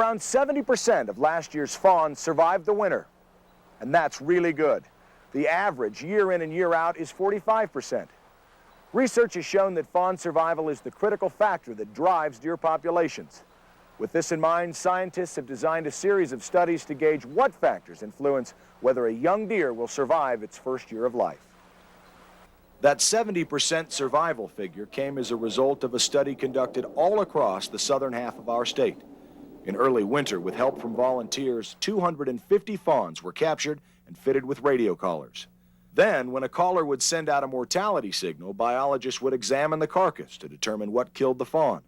Around 70% of last year's fawns survived the winter, and that's really good. The average year in and year out is 45%. Research has shown that fawn survival is the critical factor that drives deer populations. With this in mind, scientists have designed a series of studies to gauge what factors influence whether a young deer will survive its first year of life. That 70% survival figure came as a result of a study conducted all across the southern half of our state. In early winter, with help from volunteers, 250 fawns were captured and fitted with radio collars. Then, when a caller would send out a mortality signal, biologists would examine the carcass to determine what killed the fawn.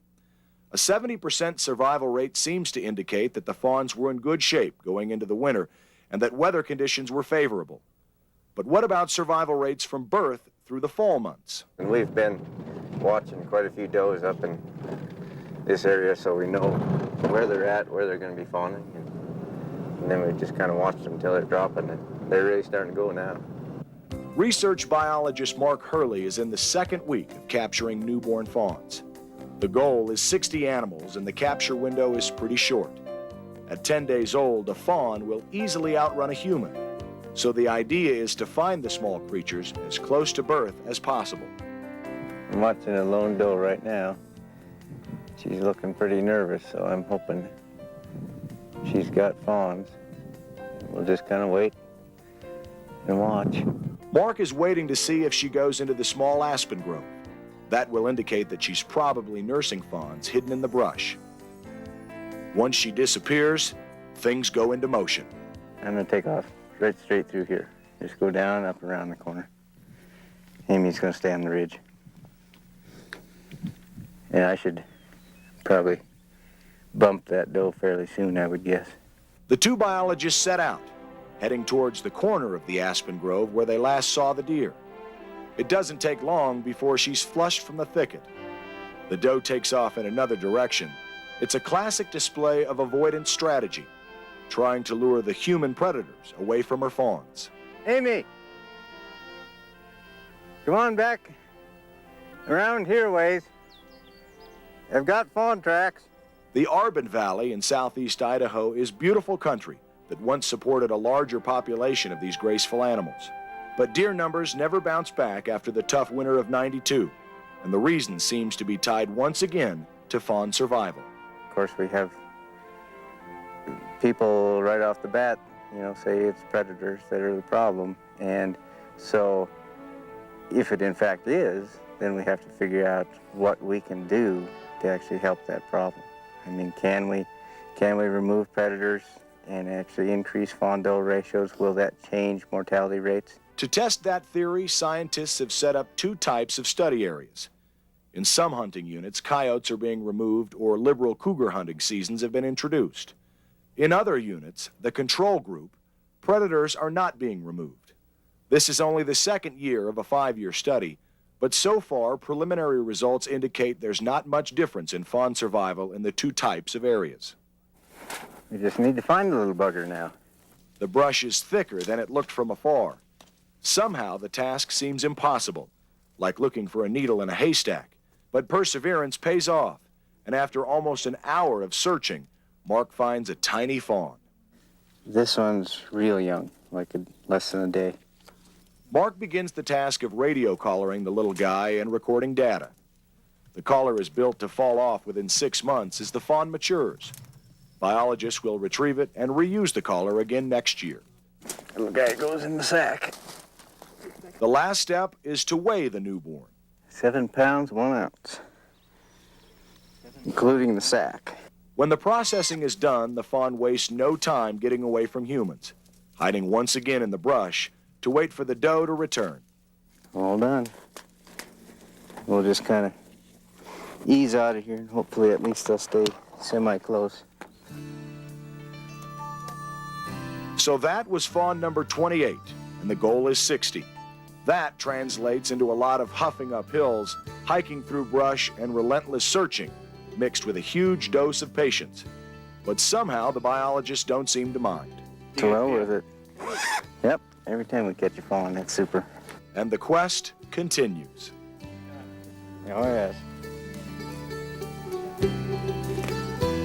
A 70% survival rate seems to indicate that the fawns were in good shape going into the winter and that weather conditions were favorable. But what about survival rates from birth through the fall months? And we've been watching quite a few does up in this area, so we know where they're at, where they're going to be fawning. And then we just kind of watched them until they're dropping, and they're really starting to go now. Research biologist Mark Hurley is in the second week of capturing newborn fawns. The goal is 60 animals, and the capture window is pretty short. At 10 days old, a fawn will easily outrun a human. So the idea is to find the small creatures as close to birth as possible. I'm watching a lone doe right now. She's looking pretty nervous, so I'm hoping she's got fawns. We'll just kind of wait and watch. Mark is waiting to see if she goes into the small aspen grove. That will indicate that she's probably nursing fawns hidden in the brush. Once she disappears, things go into motion. I'm going to take off right straight through here. Just go down, up around the corner. Amy's going to stay on the ridge. And I should probably bump that doe fairly soon, I would guess. The two biologists set out, heading towards the corner of the aspen grove where they last saw the deer. It doesn't take long before she's flushed from the thicket. The doe takes off in another direction. It's a classic display of avoidance strategy, trying to lure the human predators away from her fawns. Amy! Come on back around here ways. I've got fawn tracks. The Arbon Valley in southeast Idaho is beautiful country that once supported a larger population of these graceful animals. But deer numbers never bounced back after the tough winter of '92, and the reason seems to be tied once again to fawn survival. Of course, we have people right off the bat, say it's predators that are the problem. And so if it in fact is, then we have to figure out what we can do to actually help that problem. I mean, can we remove predators and actually increase fawn-doe ratios? Will that change mortality rates? To test that theory, scientists have set up two types of study areas. In some hunting units, coyotes are being removed or liberal cougar hunting seasons have been introduced. In other units, the control group, predators are not being removed. This is only the second year of a 5-year study, but so far, preliminary results indicate there's not much difference in fawn survival in the two types of areas. We just need to find the little bugger now. The brush is thicker than it looked from afar. Somehow, the task seems impossible, like looking for a needle in a haystack. But perseverance pays off, and after almost an hour of searching, Mark finds a tiny fawn. This one's real young, like less than a day. Mark begins the task of radio collaring the little guy and recording data. The collar is built to fall off within 6 months as the fawn matures. Biologists will retrieve it and reuse the collar again next year. Little guy goes in the sack. The last step is to weigh the newborn. 7 pounds, 1 ounce, including the sack. When the processing is done, the fawn wastes no time getting away from humans, hiding once again in the brush to wait for the doe to return. All done. We'll just kind of ease out of here, and hopefully at least they'll stay semi-close. So that was fawn number 28, and the goal is 60. That translates into a lot of huffing up hills, hiking through brush, and relentless searching, mixed with a huge dose of patience. But somehow the biologists don't seem to mind. Well with it. Yep, every time we catch a fawn, that's super. And the quest continues. Oh, yes.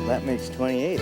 That makes 28.